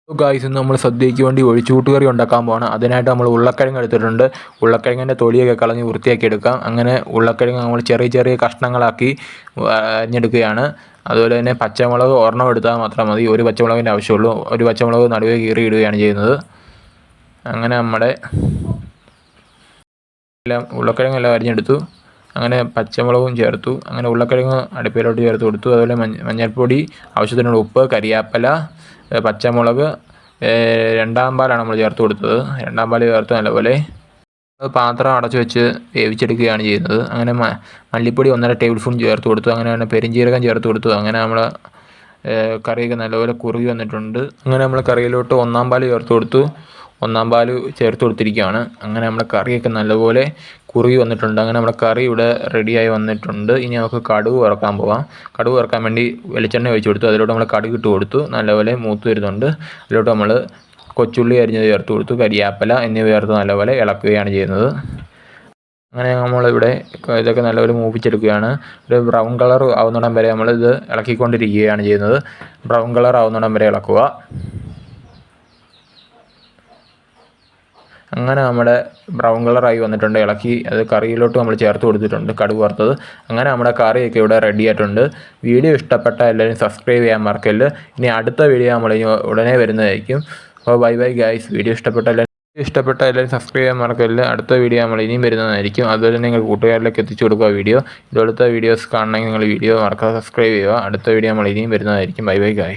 Guys ഇന്ന് നമ്മൾ സദ്യയ്ക്ക് വേണ്ടി ഒഴിച്ചുകൂട്ടുകറി ഉണ്ടാക്കാൻ പോകണം. അതിനായിട്ട് നമ്മൾ ഉരുളക്കിഴങ്ങ് എടുത്തിട്ടുണ്ട്. ഉരുളക്കിഴങ്ങിൻ്റെ തൊലിയൊക്കെ കളഞ്ഞ് വൃത്തിയാക്കി എടുക്കാം. അങ്ങനെ ഉരുളക്കിഴങ്ങ് നമ്മൾ ചെറിയ ചെറിയ കഷ്ണങ്ങളാക്കി അരിഞ്ഞെടുക്കുകയാണ്. അതുപോലെ തന്നെ പച്ചമുളക് ഒരെണ്ണം എടുത്താൽ മാത്രം മതി. ഒരു പച്ചമുളകിൻ്റെ ആവശ്യമുള്ളൂ. ഒരു പച്ചമുളക് നടുവേ കീറി ഇടുകയാണ് ചെയ്യുന്നത്. അങ്ങനെ നമ്മുടെ ഉരുളക്കിഴങ്ങെല്ലാം അരിഞ്ഞെടുത്തു. അങ്ങനെ പച്ചമുളകും ചേർത്തു. അങ്ങനെ ഉരുളക്കിഴങ്ങ് അടുപ്പിലോട്ട് ചേർത്ത് കൊടുത്തു. അതുപോലെ മഞ്ഞൾപ്പൊടി, ആവശ്യത്തിനുള്ള ഉപ്പ്, കരിയാപ്പല, പച്ചമുളക്, രണ്ടാം പാലാണ് നമ്മൾ ചേർത്ത് കൊടുത്തത്. രണ്ടാം പാൽ ചേർത്ത് നല്ലപോലെ പാത്രം അടച്ചു വെച്ച് വേവിച്ചെടുക്കുകയാണ് ചെയ്യുന്നത്. അങ്ങനെ മല്ലിപ്പൊടി 1.5 ടേബിൾ സ്പൂൺ ചേർത്ത് കൊടുത്തു. അങ്ങനെ പെരിഞ്ജീരകം ചേർത്ത് കൊടുത്തു. അങ്ങനെ നമ്മൾ കറിയൊക്കെ നല്ലപോലെ കുറുകി വന്നിട്ടുണ്ട്. അങ്ങനെ നമ്മൾ കറിയിലോട്ട് 1-ാം പാൽ ചേർത്ത് കൊടുത്തു. 1-ാം പാൽ ചേർത്ത് കൊടുത്തിരിക്കുകയാണ്. അങ്ങനെ നമ്മുടെ കറിയൊക്കെ നല്ലപോലെ കുറുകി വന്നിട്ടുണ്ട്. അങ്ങനെ നമ്മുടെ കറി ഇവിടെ റെഡിയായി വന്നിട്ടുണ്ട്. ഇനി നമുക്ക് കടുക് വറുക്കാൻ പോകാം. കടുക് വറുക്കാൻ വേണ്ടി വെളിച്ചെണ്ണ ഒഴിച്ച് കൊടുത്തു. അതിലോട്ട് നമ്മൾ കടുക് ഇട്ട് കൊടുത്തു. നല്ലപോലെ മൂത്ത് വരുന്നുണ്ട്. അതിലോട്ട് നമ്മൾ കൊച്ചുള്ളി അരിഞ്ഞത് ചേർത്ത് കൊടുത്തു. കരിയാപ്പല എന്നിവ ചേർത്ത് നല്ലപോലെ ഇളക്കുകയാണ് ചെയ്യുന്നത്. അങ്ങനെ നമ്മളിവിടെ ഇതൊക്കെ നല്ലപോലെ മൂപ്പിച്ചെടുക്കുകയാണ്. ഒരു ബ്രൗൺ കളർ ആവുന്നിടം വരെ നമ്മളിത് ഇളക്കിക്കൊണ്ടിരിക്കുകയാണ് ചെയ്യുന്നത്. ബ്രൗൺ കളർ ആവുന്നിടം വരെ ഇളക്കുക. അങ്ങനെ നമ്മുടെ ബ്രൗൺ കളറായി വന്നിട്ടുണ്ട്. ഇളക്കി അത് കറിയിലോട്ട് നമ്മൾ ചേർത്ത് കൊടുത്തിട്ടുണ്ട് കടുക് വറുത്തത്. അങ്ങനെ നമ്മുടെ കറിയൊക്കെ ഇവിടെ റെഡി ആയിട്ടുണ്ട്. വീഡിയോ ഇഷ്ടപ്പെട്ട എല്ലാവരും സബ്സ്ക്രൈബ് ചെയ്യാൻ മറക്കല്ല്. ഇനി അടുത്ത വീഡിയോ നമ്മൾ ഉടനെ വരുന്നതായിരിക്കും. അപ്പോൾ ബൈ ബൈ ഗൈസ്. വീഡിയോ ഇഷ്ടപ്പെട്ട എല്ലാവരും സബ്സ്ക്രൈബ് ചെയ്യാൻ മറക്കല്ല്. അടുത്ത വീഡിയോ നമ്മൾ ഇനിയും വരുന്നതായിരിക്കും. അതുപോലെ നിങ്ങൾ കൂട്ടുകാരിലേക്ക് എത്തിച്ചു കൊടുക്കുക വീഡിയോ. ഇതുപോലത്തെ വീഡിയോസ് കാണണമെങ്കിൽ നിങ്ങൾ വീഡിയോ മറക്കാതെ സബ്സ്ക്രൈബ് ചെയ്യുക. അടുത്ത വീഡിയോ നമ്മൾ ഇനിയും വരുന്നതായിരിക്കും. Bye bye guys.